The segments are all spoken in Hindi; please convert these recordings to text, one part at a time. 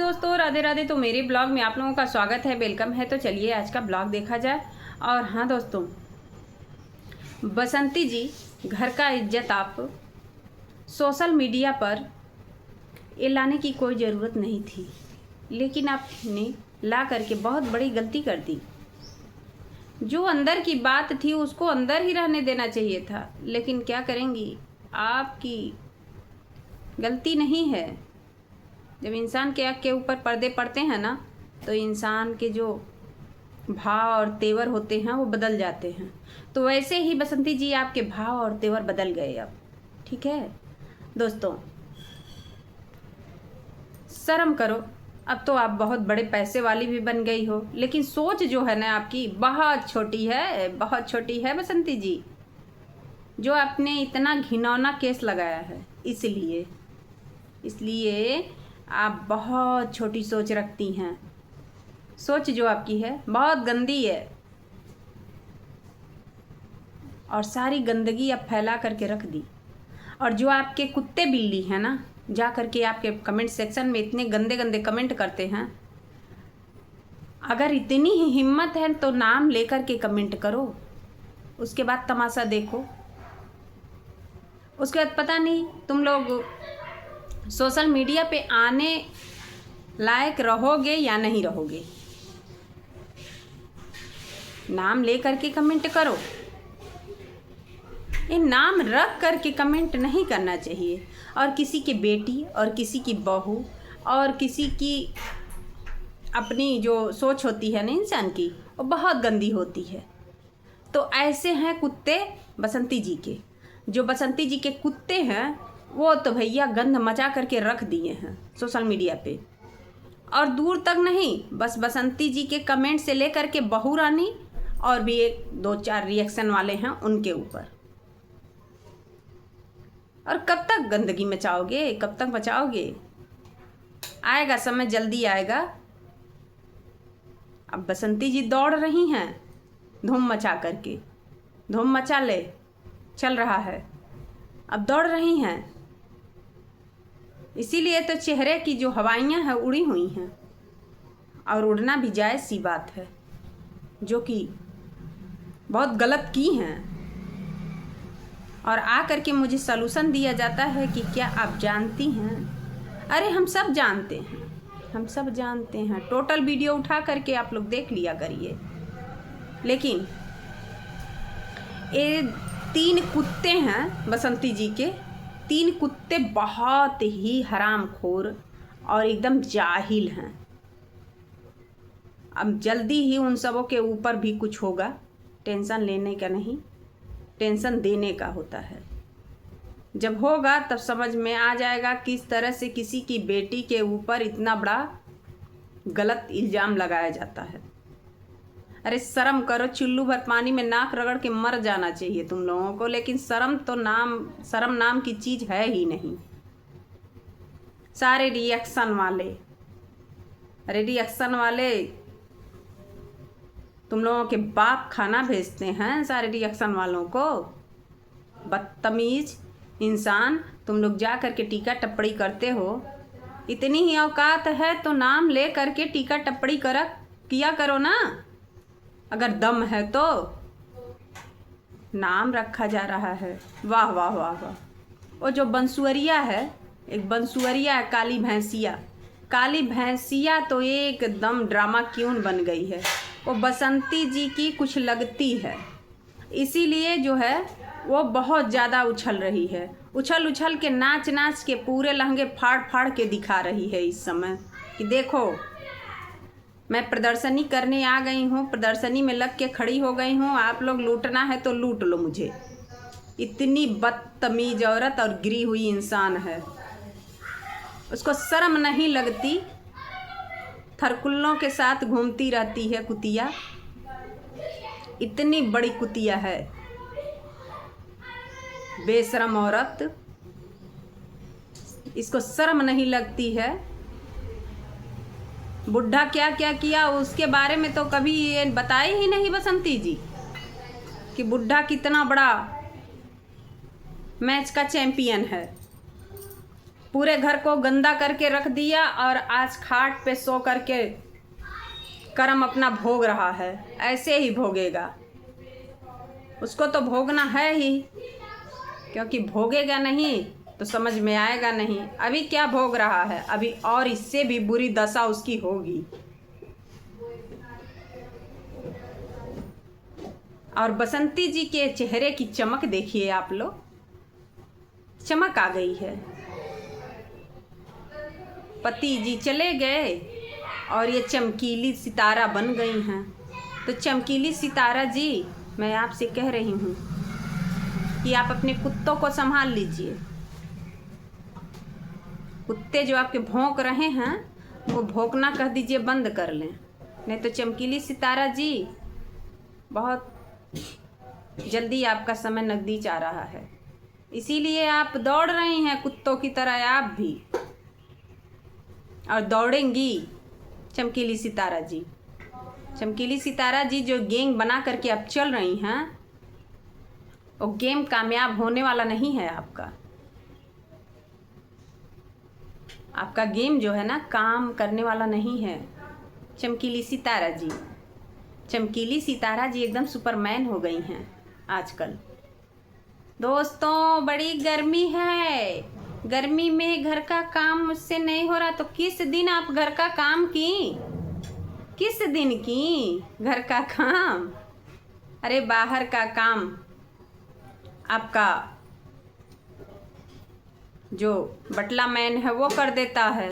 दोस्तों, राधे राधे। तो मेरे ब्लॉग में आप लोगों का स्वागत है, वेलकम है। तो चलिए आज का ब्लॉग देखा जाए। और हाँ दोस्तों, बसंती जी घर का इज्जत आप सोशल मीडिया पर ये लाने की कोई ज़रूरत नहीं थी, लेकिन आपने ला करके बहुत बड़ी गलती कर दी। जो अंदर की बात थी उसको अंदर ही रहने देना चाहिए था, लेकिन क्या करेंगी, आपकी गलती नहीं है। जब इंसान के आँख के ऊपर पर्दे पड़ते हैं ना, तो इंसान के जो भाव और तेवर होते हैं वो बदल जाते हैं। तो वैसे ही बसंती जी आपके भाव और तेवर बदल गए अब। ठीक है दोस्तों, शर्म करो। अब तो आप बहुत बड़े पैसे वाली भी बन गई हो, लेकिन सोच जो है ना आपकी बहुत छोटी है, बहुत छोटी है बसंती जी। जो आपने इतना घिनौना केस लगाया है, इसलिए आप बहुत छोटी सोच रखती हैं। सोच जो आपकी है बहुत गंदी है, और सारी गंदगी आप फैला करके रख दी। और जो आपके कुत्ते बिल्ली हैं ना, जा करके आपके कमेंट सेक्शन में इतने गंदे गंदे कमेंट करते हैं। अगर इतनी ही हिम्मत है तो नाम लेकर के कमेंट करो, उसके बाद तमाशा देखो। उसके बाद पता नहीं तुम लोग सोशल मीडिया पे आने लायक रहोगे या नहीं रहोगे। नाम ले करके कमेंट करो। ये नाम रख करके कमेंट नहीं करना चाहिए। और किसी की बेटी और किसी की बहू और किसी की अपनी जो सोच होती है ना इंसान की, वो बहुत गंदी होती है। तो ऐसे हैं कुत्ते बसंती जी के। जो बसंती जी के कुत्ते हैं वो तो भैया गंद मचा करके रख दिए हैं सोशल मीडिया पे। और दूर तक नहीं, बस बसंती जी के कमेंट से लेकर के बहू रानी और भी एक दो चार रिएक्शन वाले हैं उनके ऊपर। और कब तक गंदगी मचाओगे, कब तक मचाओगे? आएगा समय, जल्दी आएगा। अब बसंती जी दौड़ रही हैं धूम मचा करके। धूम मचा ले चल रहा है, अब दौड़ रही हैं। इसीलिए तो चेहरे की जो हवाइयाँ हैं उड़ी हुई हैं, और उड़ना भी जायज़ सी बात है, जो कि बहुत गलत की हैं। और आ करके मुझे सलूशन दिया जाता है कि क्या आप जानती हैं। अरे हम सब जानते हैं, हम सब जानते हैं। टोटल वीडियो उठा करके आप लोग देख लिया करिए। लेकिन ये 3 कुत्ते हैं बसंती जी के, 3 कुत्ते बहुत ही हरामखोर और एकदम जाहिल हैं। अब जल्दी ही उन सबों के ऊपर भी कुछ होगा। टेंशन लेने का नहीं, टेंशन देने का होता है। जब होगा तब समझ में आ जाएगा किस तरह से किसी की बेटी के ऊपर इतना बड़ा गलत इल्ज़ाम लगाया जाता है। अरे शर्म करो, चुल्लू भर पानी में नाक रगड़ के मर जाना चाहिए तुम लोगों को। लेकिन शर्म नाम की चीज़ है ही नहीं। सारे रिएक्शन वाले, अरे रिएक्शन वाले तुम लोगों के बाप खाना भेजते हैं सारे रिएक्शन वालों को। बदतमीज इंसान तुम लोग जा करके टीका टप्पड़ी करते हो। इतनी ही औकात है तो नाम ले करके टीका टप्पड़ी किया करो ना। अगर दम है तो नाम रखा जा रहा है। वाह वाह वाह वाह। वो जो बंसुअरिया है, एक बंसुअरिया है काली भैंसिया। काली भैंसिया तो एकदम ड्रामा क्यून बन गई है। वो बसंती जी की कुछ लगती है, इसीलिए जो है वो बहुत ज़्यादा उछल रही है। उछल उछल के नाच नाच के पूरे लहंगे फाड़ फाड़ के दिखा रही है इस समय कि देखो मैं प्रदर्शनी करने आ गई हूँ, प्रदर्शनी में लग के खड़ी हो गई हूँ। आप लोग लूटना है तो लूट लो मुझे। इतनी बदतमीज औरत और गिरी हुई इंसान है, उसको शर्म नहीं लगती। थरकुल्लों के साथ घूमती रहती है कुतिया, इतनी बड़ी कुतिया है, बेशरम औरत। इसको शर्म नहीं लगती है। बुढ़ा क्या क्या किया उसके बारे में तो कभी ये बताई ही नहीं बसंती जी, कि बुढ़ा कितना बड़ा मैच का चैंपियन है। पूरे घर को गंदा करके रख दिया और आज खाट पे सो करके कर्म अपना भोग रहा है। ऐसे ही भोगेगा, उसको तो भोगना है ही, क्योंकि भोगेगा नहीं तो समझ में आएगा नहीं। अभी क्या भोग रहा है, अभी और इससे भी बुरी दशा उसकी होगी। और बसंती जी के चेहरे की चमक देखिए आप लोग, चमक आ गई है। पति जी चले गए और ये चमकीली सितारा बन गई हैं। तो चमकीली सितारा जी, मैं आपसे कह रही हूँ कि आप अपने कुत्तों को संभाल लीजिए। कुत्ते जो आपके भौंक रहे हैं वो भौंकना कह दीजिए बंद कर लें, नहीं तो चमकीली सितारा जी बहुत जल्दी आपका समय नकदी जा रहा है। इसीलिए आप दौड़ रही हैं कुत्तों की तरह आप भी, और दौड़ेंगी चमकीली सितारा जी। चमकीली सितारा जी जो गेम बना करके आप चल रही हैं, वो गेम कामयाब होने वाला नहीं है आपका। आपका गेम जो है ना काम करने वाला नहीं है। चमकीली सितारा जी, चमकीली सितारा जी एकदम सुपरमैन हो गई हैं आजकल। दोस्तों बड़ी गर्मी है, गर्मी में घर का काम मुझसे नहीं हो रहा, तो किस दिन आप घर का काम की, किस दिन की घर का काम? अरे बाहर का काम आपका जो बटला मैन है वो कर देता है,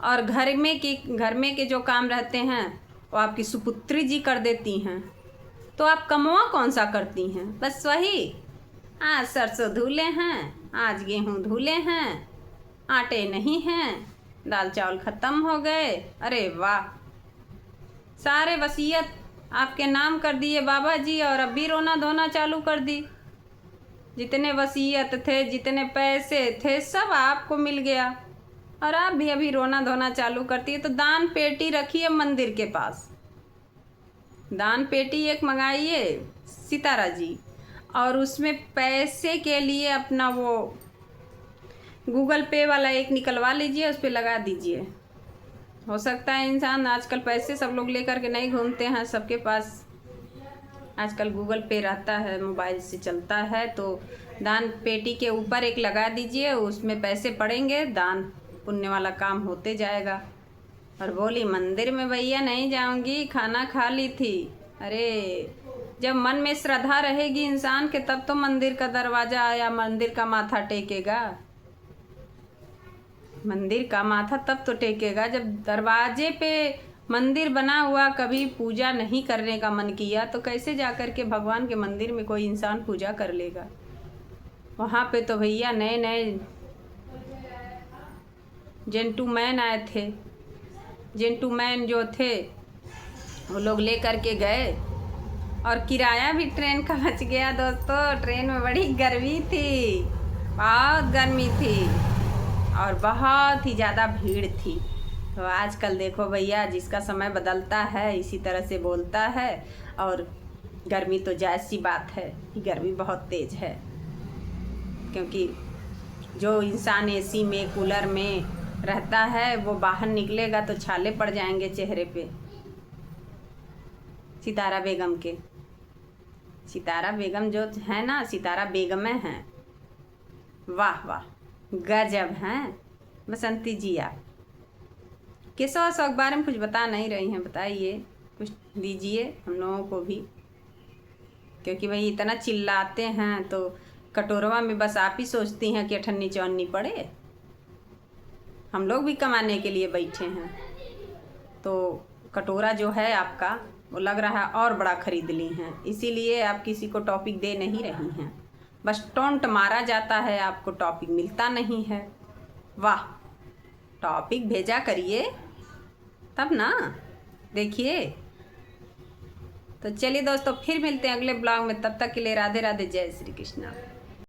और घर में के जो काम रहते हैं वो आपकी सुपुत्री जी कर देती हैं। तो आप कमवा कौन सा करती हैं? बस वही, आज सरसों धुले हैं, आज गेहूँ धुले हैं, आटे नहीं हैं, दाल चावल ख़त्म हो गए। अरे वाह, सारे वसीयत आपके नाम कर दिए बाबा जी, और अब भी रोना धोना चालू कर दी। जितने वसीयत थे, जितने पैसे थे, सब आपको मिल गया, और आप भी अभी रोना धोना चालू करती है। तो दान पेटी रखिए मंदिर के पास, दान पेटी एक मंगाइए सितारा जी, और उसमें पैसे के लिए अपना वो गूगल पे वाला एक निकलवा लीजिए, उस पर लगा दीजिए। हो सकता है इंसान आजकल पैसे सब लोग लेकर के नहीं घूमते हैं, सबके पास आजकल गूगल पे रहता है, मोबाइल से चलता है। तो दान पेटी के ऊपर एक लगा दीजिए, उसमें पैसे पड़ेंगे, दान पुण्य वाला काम होते जाएगा। और बोली मंदिर में भैया नहीं जाऊंगी, खाना खा ली थी। अरे जब मन में श्रद्धा रहेगी इंसान के, तब तो मंदिर का दरवाज़ा या मंदिर का माथा टेकेगा। मंदिर का माथा तब तो टेकेगा जब दरवाजे पे मंदिर बना हुआ, कभी पूजा नहीं करने का मन किया तो कैसे जा कर के भगवान के मंदिर में कोई इंसान पूजा कर लेगा? वहाँ पे तो भैया नए नए जेंटलमैन आए थे, जेंटलमैन जो थे वो लोग ले कर के गए, और किराया भी ट्रेन का बच गया। दोस्तों ट्रेन में बड़ी गर्मी थी, बहुत गर्मी थी, और बहुत ही ज़्यादा भीड़ थी। तो आजकल देखो भैया, जिसका समय बदलता है इसी तरह से बोलता है। और गर्मी तो जायज़ सी बात है कि गर्मी बहुत तेज़ है, क्योंकि जो इंसान एसी में कूलर में रहता है वो बाहर निकलेगा तो छाले पड़ जाएंगे चेहरे पे। सितारा बेगम के, सितारा बेगम जो है ना, सितारा बेगमें हैं, वाह वाह गजब हैं बसंती जी। आप किस शौक बारे में कुछ बता नहीं रही हैं, बताइए, कुछ दीजिए हम लोगों को भी, क्योंकि भाई इतना चिल्लाते हैं तो कटोरवा में बस आप ही सोचती हैं कि अठन्नी चौन्नी पड़े। हम लोग भी कमाने के लिए बैठे हैं, तो कटोरा जो है आपका वो लग रहा है और बड़ा खरीद ली हैं, इसीलिए आप किसी को टॉपिक दे नहीं रही हैं। बस टोंट मारा जाता है, आपको टॉपिक मिलता नहीं है। वाह, टॉपिक भेजा करिए तब ना, देखिए। तो चलिए दोस्तों, फिर मिलते हैं अगले ब्लॉग में, तब तक के लिए राधे राधे, जय श्री कृष्णा।